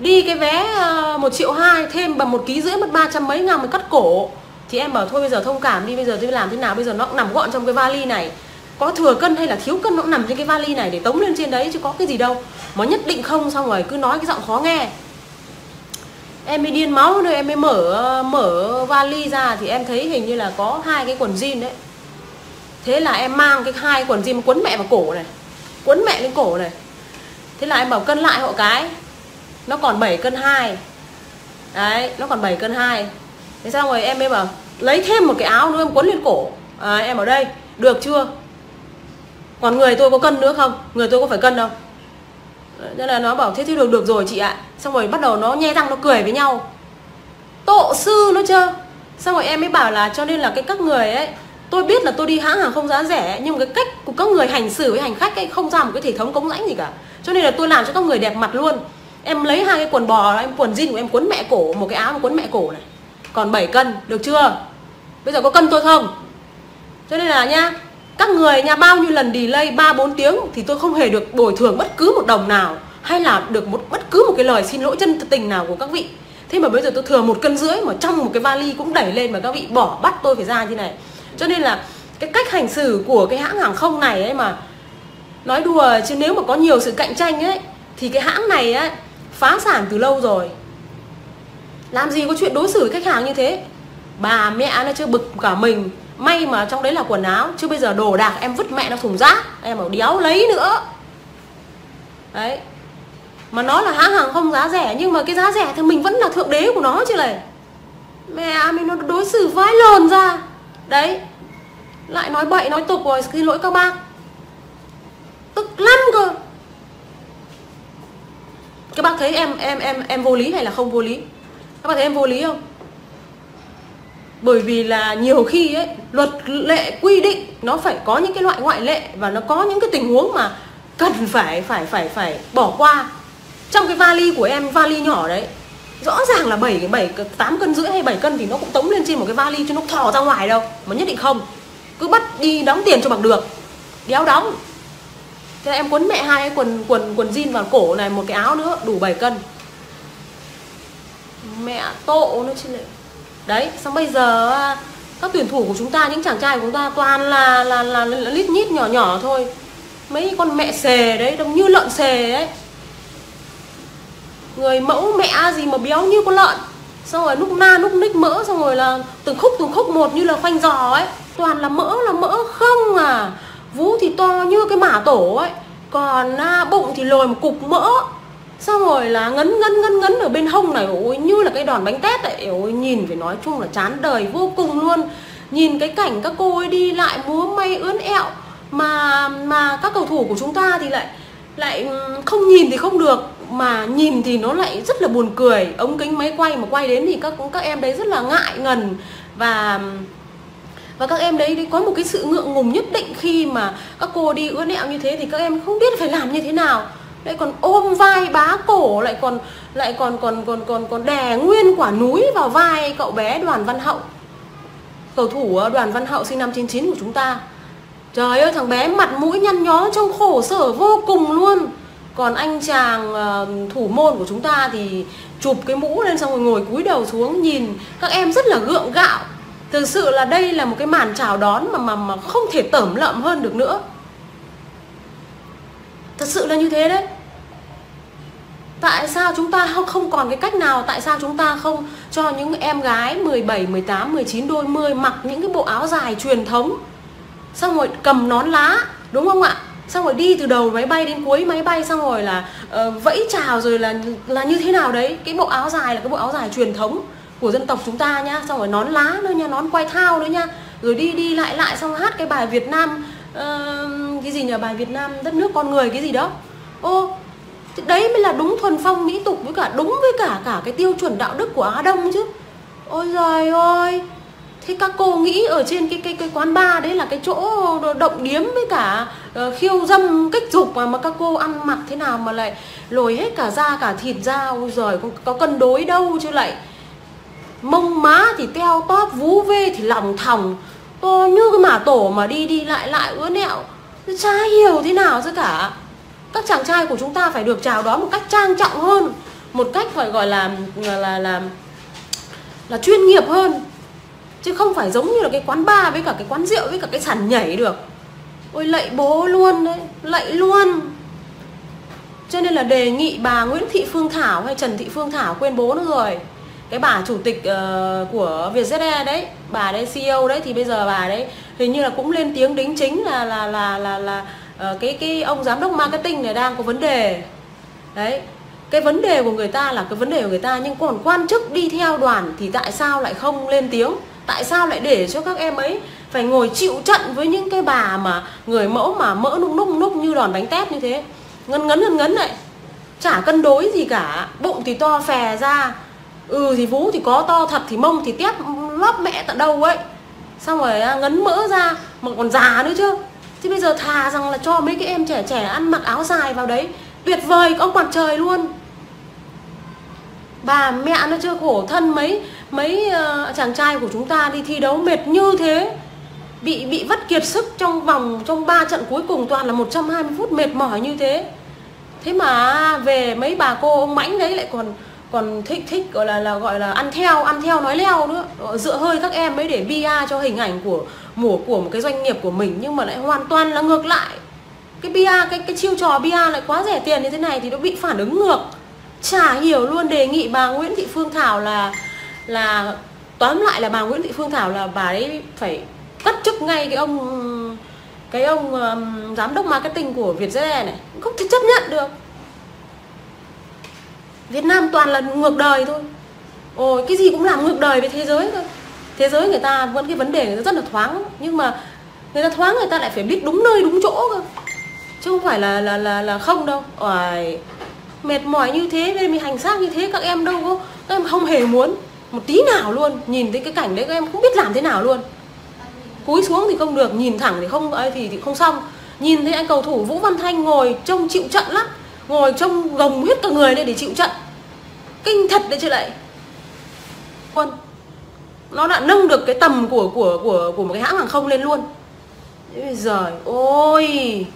Đi cái vé 1,2 triệu thêm bằng 1,5 kg mất 300 mấy ngàn mới cắt cổ. Thì em bảo thôi bây giờ thông cảm đi, bây giờ tôi làm thế nào? Bây giờ nó cũng nằm gọn trong cái vali này. Có thừa cân hay là thiếu cân nó cũng nằm trên cái vali này để tống lên trên đấy chứ có cái gì đâu. Mà nhất định không, xong rồi cứ nói cái giọng khó nghe. Em mới điên máu nữa, em mới mở vali ra thì em thấy hình như là có 2 cái quần jean đấy. Thế là em mang cái 2 quần jean quấn mẹ vào cổ này, quấn mẹ lên cổ này. Thế là em bảo cân lại hộ cái, nó còn 7 cân 2. Đấy, nó còn 7 cân 2. Thế xong rồi em mới bảo lấy thêm một cái áo nữa em quấn lên cổ. Em ở đây, được chưa? Còn người tôi có cân nữa không? Người tôi có phải cân đâu? Nên là nó bảo thế thì được rồi chị ạ. Xong rồi bắt đầu nó nhe răng nó cười với nhau. Tổ sư nó chưa? Xong rồi em mới bảo là cho nên là các người ấy, tôi biết là tôi đi hãng hàng không giá rẻ, nhưng mà cái cách của các người hành xử với hành khách ấy không ra một cái hệ thống cống rãnh gì cả. Cho nên là tôi làm cho các người đẹp mặt luôn. Em lấy 2 cái quần bò, em quần jean của em quấn mẹ cổ, một cái áo em quấn mẹ cổ này. Còn 7 cân, được chưa? Bây giờ có cân tôi không? Cho nên là nha, các người nha, bao nhiêu lần delay 3-4 tiếng thì tôi không hề được bồi thường bất cứ một đồng nào, hay là được bất cứ một cái lời xin lỗi chân tình nào của các vị. Thế mà bây giờ tôi thừa 1,5 cân mà trong một cái vali cũng đẩy lên mà các vị bỏ bắt tôi phải ra như này. Cho nên là cái cách hành xử của cái hãng hàng không này ấy mà nói đùa, chứ nếu mà có nhiều sự cạnh tranh ấy thì cái hãng này ấy phá sản từ lâu rồi. Làm gì có chuyện đối xử với khách hàng như thế. Bà mẹ nó chưa bực cả mình. may mà trong đấy là quần áo, chứ bây giờ đồ đạc em vứt mẹ nó thùng rác, em bảo đéo lấy nữa. Đấy. Mà nó là hãng hàng không giá rẻ, nhưng mà cái giá rẻ thì mình vẫn là thượng đế của nó chứ này. Mẹ mình nó đối xử vãi lồn ra. Đấy. Lại nói bậy nói tục rồi, xin lỗi các bác. Tức lắm cơ. Các bác thấy em vô lý hay là không vô lý? Các bác thấy em vô lý không? Bởi vì là nhiều khi ấy, luật lệ quy định nó phải có những cái loại ngoại lệ, và nó có những cái tình huống mà cần phải bỏ qua. Trong cái vali của em, vali nhỏ đấy, rõ ràng là 8 cân rưỡi hay 7 cân thì nó cũng tống lên trên một cái vali chứ nó thò ra ngoài đâu. Mà nhất định không. Cứ bắt đi đóng tiền cho bằng được. Đéo đóng. Thế em quấn mẹ 2 cái quần jean vào cổ này, một cái áo nữa đủ 7 cân. Mẹ tộ nó chứ lại. Đấy, xong bây giờ các tuyển thủ của chúng ta, những chàng trai của chúng ta toàn là lít nhít nhỏ nhỏ thôi. Mấy con mẹ xề đấy, đông như lợn xề đấy. Người mẫu mẹ gì mà béo như con lợn. Xong rồi núc na núc ních mỡ, xong rồi là từng khúc một như là khoanh giò ấy. Toàn là mỡ không à. Vú thì to như cái mả tổ ấy. Còn bụng thì lồi một cục mỡ. Xong rồi là ngấn ở bên hông này, ôi như là cái đòn bánh tét ấy. Ôi nhìn phải nói chung là chán đời vô cùng luôn. Nhìn cái cảnh các cô ấy đi lại múa may ướn ẹo, mà các cầu thủ của chúng ta thì lại không nhìn thì không được, mà nhìn thì nó lại rất là buồn cười. Ống kính máy quay mà quay đến thì các em đấy rất là ngại ngần, và các em đấy có một cái sự ngượng ngùng nhất định khi mà các cô đi ướn ẹo như thế, thì các em không biết phải làm như thế nào. Lại còn ôm vai bá cổ, lại còn đè nguyên quả núi vào vai cậu bé Đoàn Văn Hậu, cầu thủ Đoàn Văn Hậu sinh năm 99 của chúng ta. Trời ơi, thằng bé mặt mũi nhăn nhó trông khổ sở vô cùng luôn. Còn anh chàng thủ môn của chúng ta thì chụp cái mũ lên xong rồi ngồi cúi đầu xuống, nhìn các em rất là gượng gạo. Thực sự là đây là một cái màn chào đón mà không thể tởm lợm hơn được nữa. Thật sự là như thế đấy. Tại sao chúng ta không còn cái cách nào? Tại sao chúng ta không cho những em gái 17, 18, 19, đôi mươi mặc những cái bộ áo dài truyền thống, xong rồi cầm nón lá, đúng không ạ? Xong rồi đi từ đầu máy bay đến cuối máy bay, xong rồi là vẫy chào, rồi là như thế nào đấy. Cái bộ áo dài là cái bộ áo dài truyền thống của dân tộc chúng ta nhá. Xong rồi nón lá nữa nha, nón quai thao nữa nha. Rồi đi lại xong hát cái bài Việt Nam, cái gì nhỉ, bài Việt Nam đất nước con người cái gì đó. Ô, đấy mới là đúng thuần phong mỹ tục, với cả đúng với cả cái tiêu chuẩn đạo đức của Á Đông chứ. Ôi giời ơi. Thế các cô nghĩ ở trên cái quán bar đấy là cái chỗ động điếm với cả khiêu dâm kích dục mà các cô ăn mặc thế nào mà lại lồi hết cả da cả thịt ra. Ôi giời, có cân đối đâu chứ lại. Mông má thì teo tóp, vú vê thì lòng thòng, to như cái mả tổ mà đi lại ướn ẹo. Chả hiểu thế nào chứ cả. Các chàng trai của chúng ta phải được chào đón một cách trang trọng hơn, một cách phải gọi là chuyên nghiệp hơn, chứ không phải giống như là cái quán bar với cả cái quán rượu với cả cái sàn nhảy được. Ôi lạy bố luôn đấy, lạy luôn. Cho nên là đề nghị bà Nguyễn Thị Phương Thảo hay Trần Thị Phương Thảo, quên bố nữa rồi, cái bà chủ tịch của Vietjet Air đấy, bà đấy CEO đấy, thì bây giờ bà đấy hình như là cũng lên tiếng đính chính là cái ông giám đốc marketing này đang có vấn đề. Đấy, cái vấn đề của người ta là cái vấn đề của người ta, nhưng còn quan chức đi theo đoàn thì tại sao lại không lên tiếng? Tại sao lại để cho các em ấy phải ngồi chịu trận với những cái bà mà người mẫu mà mỡ núc như đòn bánh tét như thế, ngấn này, chả cân đối gì cả, bụng thì to phè ra, thì vú thì có to thật, thì mông thì tép lóp mẹ tận đâu ấy, xong rồi ngấn mỡ ra mà còn già nữa chứ. Thì bây giờ thà rằng là cho mấy cái em trẻ ăn mặc áo dài vào đấy, tuyệt vời, ông mặt trời luôn. Bà mẹ nó chưa khổ thân mấy chàng trai của chúng ta đi thi đấu mệt như thế, bị vắt kiệt sức trong 3 trận cuối cùng, toàn là 120 phút mệt mỏi như thế. Thế mà về mấy bà cô ông mãnh đấy lại còn thích gọi là ăn theo nói leo nữa, dựa hơi các em ấy để PR cho hình ảnh của một cái doanh nghiệp của mình, nhưng mà lại hoàn toàn là ngược lại. Cái PR, cái chiêu trò PR lại quá rẻ tiền như thế này thì nó bị phản ứng ngược. Chả hiểu luôn. Đề nghị bà Nguyễn Thị Phương Thảo là tóm lại là bà Nguyễn Thị Phương Thảo là bà ấy phải cất chức ngay cái ông giám đốc marketing của Vietjet Air này, không thể chấp nhận được. Việt Nam toàn là ngược đời thôi. Ôi, cái gì cũng làm ngược đời với thế giới thôi. Thế giới người ta vẫn cái vấn đề người ta rất là thoáng, nhưng mà người ta thoáng người ta lại phải biết đúng nơi đúng chỗ cơ, chứ không phải là không đâu. Ôi, mệt mỏi như thế nên mình hành xác như thế, các em đâu có, các em không hề muốn một tí nào luôn. Nhìn thấy cái cảnh đấy các em không biết làm thế nào luôn. Cúi xuống thì không được, nhìn thẳng thì không ấy thì không xong. Nhìn thấy anh cầu thủ Vũ Văn Thanh ngồi trông chịu trận lắm, ngồi trông gồng hết cả người lên để chịu trận, kinh thật đấy chứ lại. Nó đã nâng được cái tầm của một cái hãng hàng không lên luôn. Bây giờ ôi,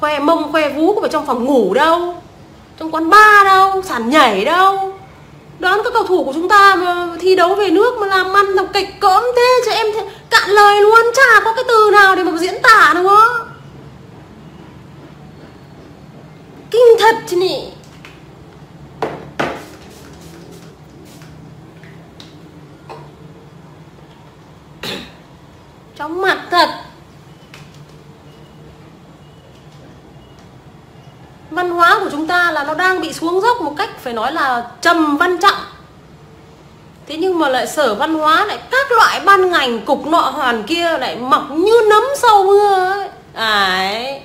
khoe mông khoe vú có phải trong phòng ngủ đâu, trong quán bar đâu, sàn nhảy đâu. Đón các cầu thủ của chúng ta mà thi đấu về nước mà làm ăn làm kịch cỡm thế cho em cạn lời luôn, chả có cái từ nào để mà diễn tả đâu á. Kinh thật chứ nhỉ. Chóng mặt thật. Văn hóa của chúng ta là nó đang bị xuống dốc một cách phải nói là trầm văn trọng. Thế nhưng mà lại Sở Văn hóa lại các loại ban ngành cục nọ hoàn kia lại mọc như nấm sau mưa ấy. Đấy,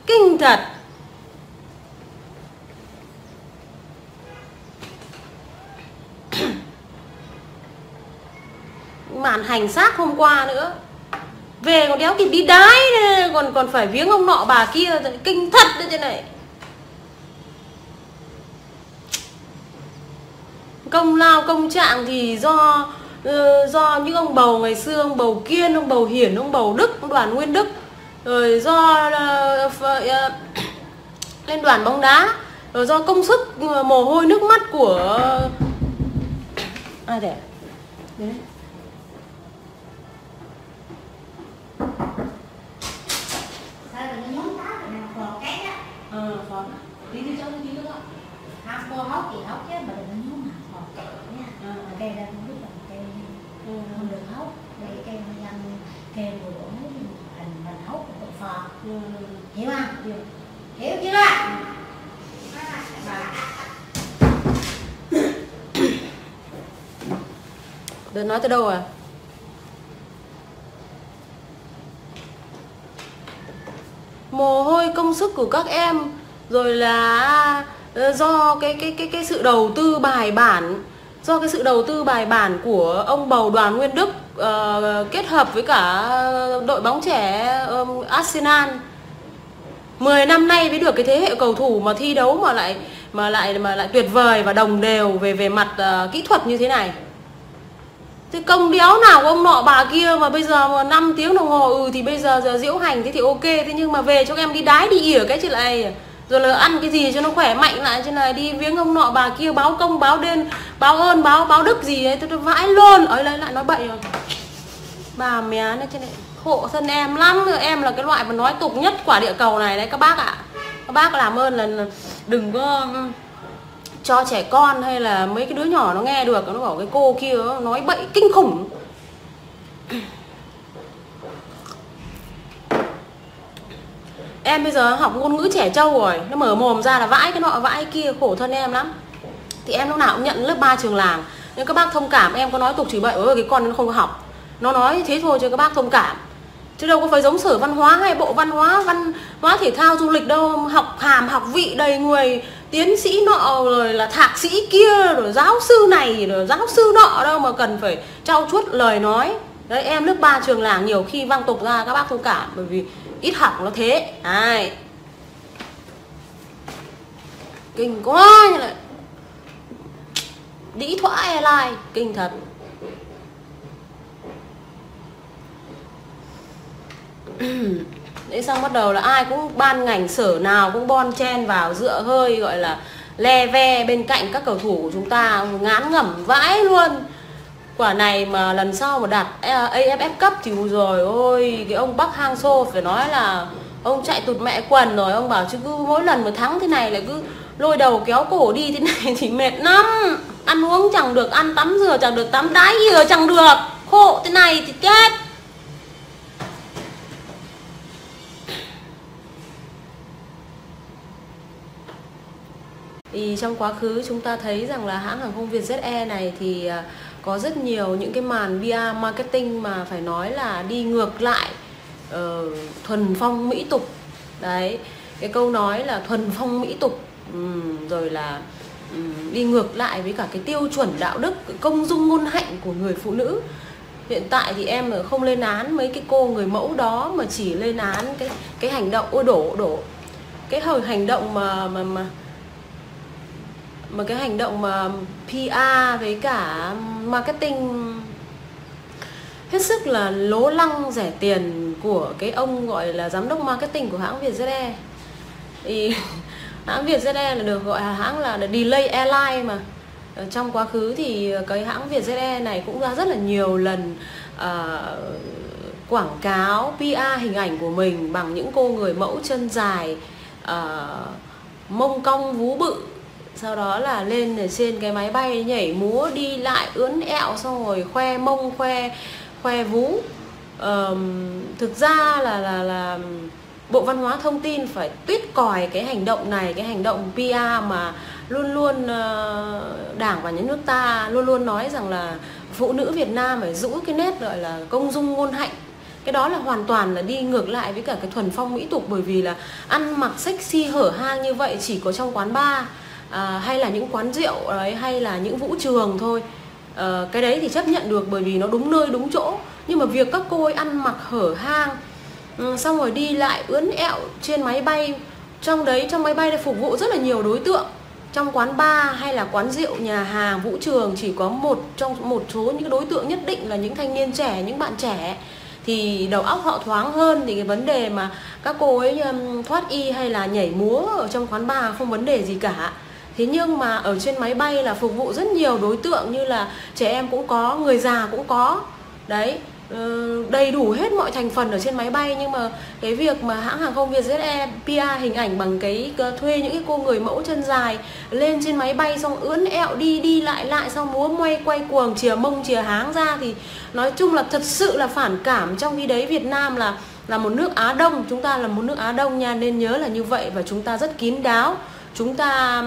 kinh thật. Màn hành xác hôm qua nữa, về còn đéo kịp đi đái, còn phải viếng ông nọ bà kia, kinh thật đấy thế này. Công lao công trạng thì do những ông bầu ngày xưa, ông bầu Kiên, ông bầu Hiển, ông bầu Đức, ông Đoàn Nguyên Đức, rồi do Liên đoàn bóng đá, rồi do công sức mồ hôi nước mắt của ai để đấy. Tí đi cho tí nữa. Ham cô hốt thì hốt chứ mà đừng nhúng mà hột kẹo nha. Cây ra không biết là cây không được hốt. Để cây nhân cây của mình hốt của phò. Hiểu không? Hiểu chưa? Đừng nói tới đâu à? Mồ hôi công sức của các em, rồi là do cái sự đầu tư bài bản, do cái sự đầu tư bài bản của ông bầu Đoàn Nguyên Đức kết hợp với cả đội bóng trẻ Arsenal 10 năm nay mới được cái thế hệ cầu thủ mà thi đấu mà lại tuyệt vời và đồng đều về mặt kỹ thuật như thế này. Thế công đéo nào của ông nọ bà kia mà bây giờ mà 5 tiếng đồng hồ thì bây giờ diễu hành thế thì ok, thế nhưng mà về cho các em đi đái đi ỉa cái chuyện này, rồi là ăn cái gì cho nó khỏe mạnh lại, trên này đi viếng ông nọ bà kia, báo công báo đền báo ơn báo đức gì ấy, tôi vãi luôn. Ấy lại nói bậy rồi. Bà mẹ nó trên này khổ thân em lắm. Em là cái loại mà nói tục nhất quả địa cầu này đấy các bác ạ. Các bác làm ơn là đừng có cho trẻ con hay là mấy cái đứa nhỏ nó nghe được, nó bảo cái cô kia nói bậy kinh khủng. Em bây giờ học ngôn ngữ trẻ trâu rồi, nó mở mồm ra là vãi cái nọ vãi kia, khổ thân em lắm. Thì em lúc nào cũng nhận lớp 3 trường làng, nhưng các bác thông cảm em có nói tục chửi bậy, ôi cái con nó không có học, nó nói thế thôi cho các bác thông cảm, chứ đâu có phải giống Sở Văn hóa hay Bộ Văn hóa Thể thao Du lịch đâu, học hàm học vị đầy người, tiến sĩ nọ rồi là thạc sĩ kia, rồi giáo sư này rồi giáo sư nọ đâu mà cần phải trau chuốt lời nói. Đấy, em lớp 3 trường làng nhiều khi văng tục ra các bác thông cảm, bởi vì ít học nó thế. Ai kinh quá như này, đĩ thoại airline kinh thật. Đấy, xong bắt đầu là ai cũng ban ngành sở nào cũng bon chen vào dựa hơi gọi là le ve bên cạnh các cầu thủ của chúng ta, ngán ngẩm vãi luôn. Quả này mà lần sau mà đạt AFF Cup thì rồi ôi, cái ông Park Hang-seo phải nói là ông chạy tụt mẹ quần rồi. Ông bảo chứ cứ mỗi lần mà thắng thế này lại cứ lôi đầu kéo cổ đi thế này thì mệt lắm. Ăn uống chẳng được, ăn tắm rửa chẳng được, tắm đái ỉa chẳng được, khổ thế này thì chết. Thì trong quá khứ chúng ta thấy rằng là hãng hàng không Vietjet Air này thì có rất nhiều những cái màn PR marketing mà phải nói là đi ngược lại thuần phong mỹ tục. Đấy, cái câu nói là thuần phong mỹ tục, rồi là đi ngược lại với cả cái tiêu chuẩn đạo đức, công dung ngôn hạnh của người phụ nữ. Hiện tại thì em không lên án mấy cái cô người mẫu đó, mà chỉ lên án cái hành động đổ cái hành động mà cái hành động mà PR với cả marketing hết sức là lố lăng rẻ tiền của cái ông gọi là giám đốc marketing của hãng Vietjet Air. Thì hãng Vietjet Air là được gọi là hãng là delay airline mà. Trong quá khứ thì cái hãng Vietjet Air này cũng ra rất là nhiều lần quảng cáo PR hình ảnh của mình bằng những cô người mẫu chân dài, mông cong vú bự, sau đó là lên ở trên cái máy bay nhảy múa đi lại ướn ẹo, xong rồi khoe mông khoe vú. Thực ra là Bộ Văn hóa Thông tin phải tuyết còi cái hành động này, cái hành động PR mà luôn luôn Đảng và Nhà nước ta luôn luôn nói rằng là phụ nữ Việt Nam phải giữ cái nét gọi là công dung ngôn hạnh. Cái đó là hoàn toàn là đi ngược lại với cả cái thuần phong mỹ tục, bởi vì là ăn mặc sexy hở hang như vậy chỉ có trong quán bar, hay là những quán rượu đấy, hay là những vũ trường thôi. Cái đấy thì chấp nhận được bởi vì nó đúng nơi đúng chỗ. Nhưng mà việc các cô ấy ăn mặc hở hang, xong rồi đi lại ướn ẹo trên máy bay, trong máy bay đây phục vụ rất là nhiều đối tượng. Trong quán bar hay là quán rượu, nhà hàng, vũ trường chỉ có một số những đối tượng nhất định là những thanh niên trẻ, những bạn trẻ thì đầu óc họ thoáng hơn, thì cái vấn đề mà các cô ấy thoát y hay là nhảy múa ở trong quán bar không vấn đề gì cả. Thế nhưng mà ở trên máy bay là phục vụ rất nhiều đối tượng, như là trẻ em cũng có, người già cũng có. Đấy, đầy đủ hết mọi thành phần ở trên máy bay. Nhưng mà cái việc mà hãng hàng không Vietjet Air PR hình ảnh bằng cái thuê những cái cô người mẫu chân dài lên trên máy bay, xong ướn ẹo đi lại, xong múa may quay cuồng, chìa mông chìa háng ra, thì nói chung là thật sự là phản cảm. Trong khi đấy Việt Nam là một nước Á Đông, chúng ta là một nước Á Đông nha, nên nhớ là như vậy. Và chúng ta rất kín đáo, chúng ta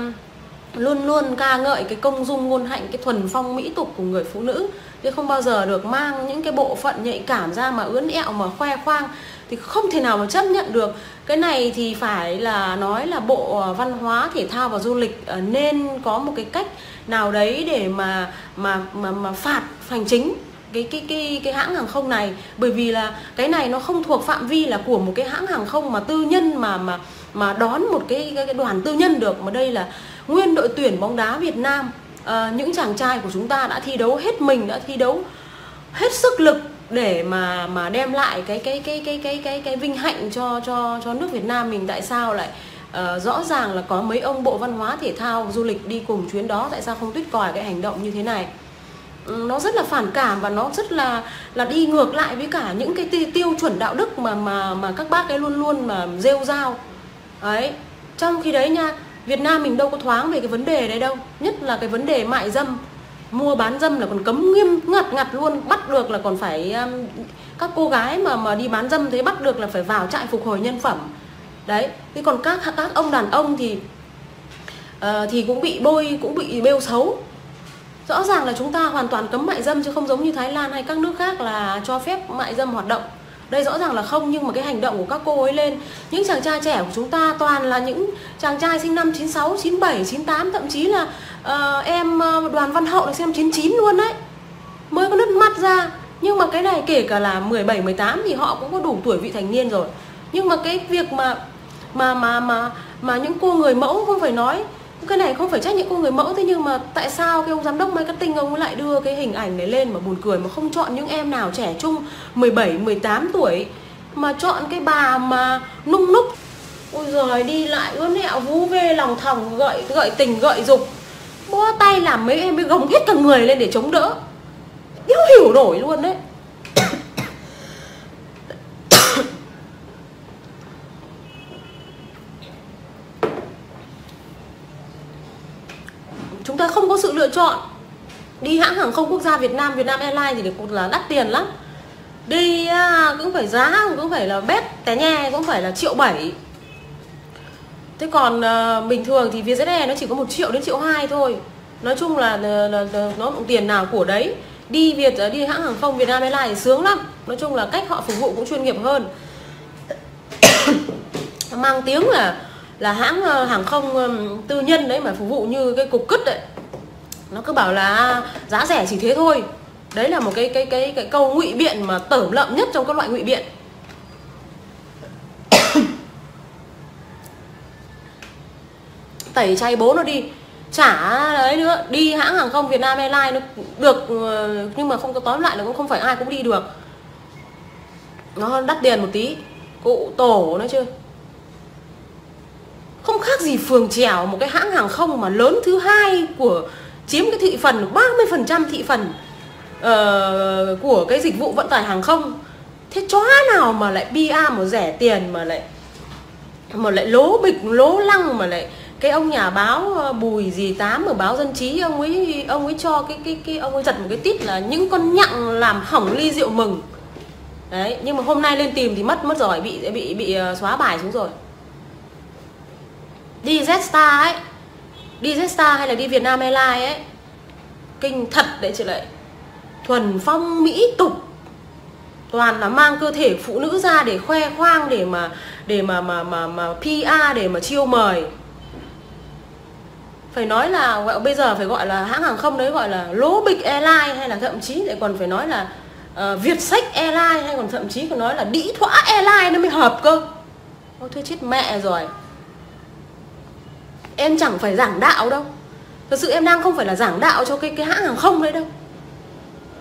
luôn luôn ca ngợi cái công dung ngôn hạnh, cái thuần phong mỹ tục của người phụ nữ, chứ không bao giờ được mang những cái bộ phận nhạy cảm ra mà ướn ẹo mà khoe khoang, thì không thể nào mà chấp nhận được. Cái này thì phải là nói là Bộ Văn hóa Thể thao và Du lịch nên có một cái cách nào đấy để mà phạt hành chính cái hãng hàng không này, bởi vì là cái này nó không thuộc phạm vi là của một cái hãng hàng không mà tư nhân mà đón một cái đoàn tư nhân được, mà đây là nguyên đội tuyển bóng đá Việt Nam. Những chàng trai của chúng ta đã thi đấu hết mình, đã thi đấu hết sức lực để mà đem lại cái vinh hạnh cho nước Việt Nam mình. Tại sao lại rõ ràng là có mấy ông Bộ Văn hóa Thể thao Du lịch đi cùng chuyến đó, tại sao không tuyết còi cái hành động như thế này? Nó rất là phản cảm và nó rất là đi ngược lại với cả những cái tiêu chuẩn đạo đức mà các bác ấy luôn luôn mà rêu rao. Đấy, trong khi đấy nha, Việt Nam mình đâu có thoáng về cái vấn đề đấy đâu. Nhất là cái vấn đề mại dâm, mua bán dâm là còn cấm nghiêm ngặt luôn. Bắt được là còn phải các cô gái mà đi bán dâm thế bắt được là phải vào trại phục hồi nhân phẩm. Đấy, thế còn các ông đàn ông thì cũng bị bêu xấu. Rõ ràng là chúng ta hoàn toàn cấm mại dâm, chứ không giống như Thái Lan hay các nước khác là cho phép mại dâm hoạt động. Đây rõ ràng là không, nhưng mà cái hành động của các cô ấy lên, những chàng trai trẻ của chúng ta toàn là những chàng trai sinh năm 96, 97, 98, thậm chí là em Đoàn Văn Hậu là sinh năm 99 luôn đấy, mới có nứt mắt ra. Nhưng mà cái này kể cả là 17, 18 thì họ cũng có đủ tuổi vị thành niên rồi. Nhưng mà cái việc mà những cô người mẫu, không phải nói cái này không phải trách những cô người mẫu, thế nhưng mà tại sao cái ông giám đốc marketing ông lại đưa cái hình ảnh này lên mà buồn cười, mà không chọn những em nào trẻ trung 17, 18 tuổi, mà chọn cái bà mà nung núc, ôi giời, đi lại ướn ẹo vú vê lòng thòng, gợi tình gợi dục, bó tay làm mấy em mới gồng hết cả người lên để chống đỡ. Điếu hiểu nổi luôn đấy. Chúng ta không có sự lựa chọn. Đi hãng hàng không quốc gia Việt Nam Airlines thì cũng là đắt tiền lắm. Đi cũng phải giá, cũng phải là bét té nhe, cũng phải là 1,7 triệu. Thế còn bình thường thì Vietjet Air nó chỉ có 1 triệu đến 1,2 triệu thôi. Nói chung là nó cũng tiền nào của đấy. Đi hãng hàng không Vietnam Airlines thì sướng lắm. Nói chung là cách họ phục vụ cũng chuyên nghiệp hơn. Mang tiếng là hãng hàng không tư nhân đấy mà phục vụ như cái cục cứt đấy. Nó cứ bảo là giá rẻ chỉ thế thôi. Đấy là một cái câu ngụy biện mà tởm lợm nhất trong các loại ngụy biện. Tẩy chay bố nó đi. Chả đấy nữa. Đi hãng hàng không Vietnam Airlines nó được, nhưng mà không có, tóm lại là cũng không phải ai cũng đi được. Nó đắt tiền một tí. Cụ tổ nó chứ. Không khác gì phường Trèo, một cái hãng hàng không mà lớn thứ hai của, chiếm cái thị phần 30% thị phần của cái dịch vụ vận tải hàng không. Thế chó nào mà lại bia mà rẻ tiền mà lại lố bịch lố lăng, mà lại cái ông nhà báo Bùi gì Tám ở báo Dân Trí, ông ấy cho ông ấy giật một cái tít là những con nhặng làm hỏng ly rượu mừng. Đấy, nhưng mà hôm nay lên tìm thì mất rồi, bị xóa bài xuống rồi. Đi Jetstar ấy, đi Jetstar hay là đi Vietnam Airlines ấy, kinh thật đấy chị lại. Thuần phong mỹ tục, toàn là mang cơ thể phụ nữ ra để khoe khoang, để mà PR, để mà chiêu mời. Phải nói là bây giờ phải gọi là hãng hàng không đấy gọi là lố bịch Airline, hay là thậm chí lại còn phải nói là Vietjet Airline, hay còn thậm chí còn nói là Đĩ Thoã Airline nó mới hợp cơ. Ôi thôi chết mẹ rồi. Em chẳng phải giảng đạo đâu. Thật sự em đang không phải là giảng đạo cho cái hãng hàng không đấy đâu.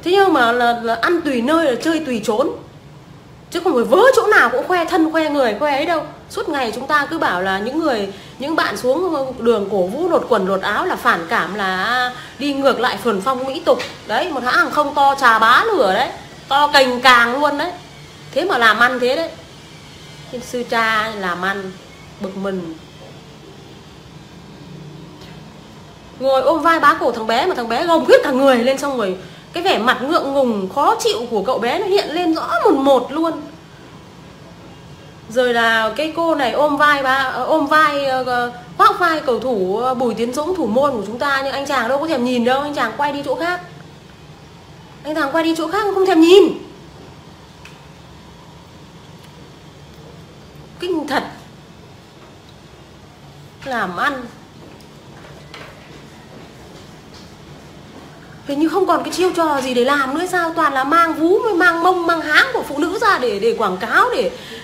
Thế nhưng mà là ăn tùy nơi, là chơi tùy trốn. Chứ không phải vớ chỗ nào cũng khoe thân, khoe người, khoe ấy đâu. Suốt ngày chúng ta cứ bảo là những bạn xuống đường cổ vũ lột quần lột áo là phản cảm, là đi ngược lại thuần phong mỹ tục. Đấy, một hãng hàng không to trà bá lửa đấy, to cành càng luôn đấy. Thế mà làm ăn thế đấy. Thiên sư cha làm ăn bực mình. Ngồi ôm vai bá cổ thằng bé, mà thằng bé gồng hết cả người lên, xong rồi cái vẻ mặt ngượng ngùng khó chịu của cậu bé nó hiện lên rõ một luôn. Rồi là cái cô này ôm vai khoác vai cầu thủ Bùi Tiến Dũng, thủ môn của chúng ta, nhưng anh chàng đâu có thèm nhìn đâu, anh chàng quay đi chỗ khác. Anh chàng quay đi chỗ khác không thèm nhìn. Kinh thật. Làm ăn hình như không còn cái chiêu trò gì để làm nữa sao, toàn là mang vú, mang mông, mang háng của phụ nữ ra để quảng cáo,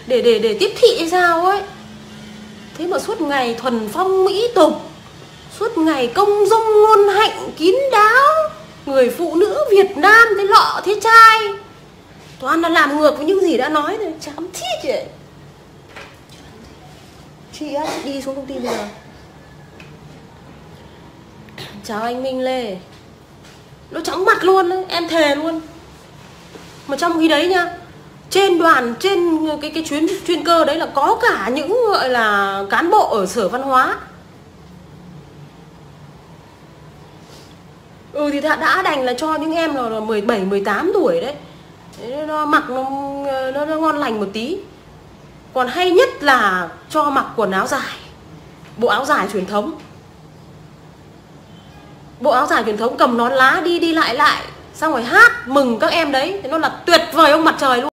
để tiếp thị hay sao ấy. Thế mà suốt ngày thuần phong mỹ tục, suốt ngày công dung ngôn hạnh kín đáo, người phụ nữ Việt Nam thế lọ thế trai, toàn là làm ngược với những gì đã nói rồi. Chám thiết vậy. Chị á, đi xuống công ty bây giờ. Chào anh Minh Lê. Nó chóng mặt luôn đấy, em thề luôn. Mà trong khi đấy nha, trên đoàn, trên cái chuyên cơ đấy là có cả những gọi là cán bộ ở Sở Văn hóa. Thì đã đành là cho những em là 17, 18 tuổi đấy, nó mặc nó ngon lành một tí. Còn hay nhất là cho mặc quần áo dài, bộ áo dài truyền thống. Bộ áo dài truyền thống, cầm nón lá đi lại, xong rồi hát mừng các em đấy. Thế nó là tuyệt vời ông mặt trời luôn.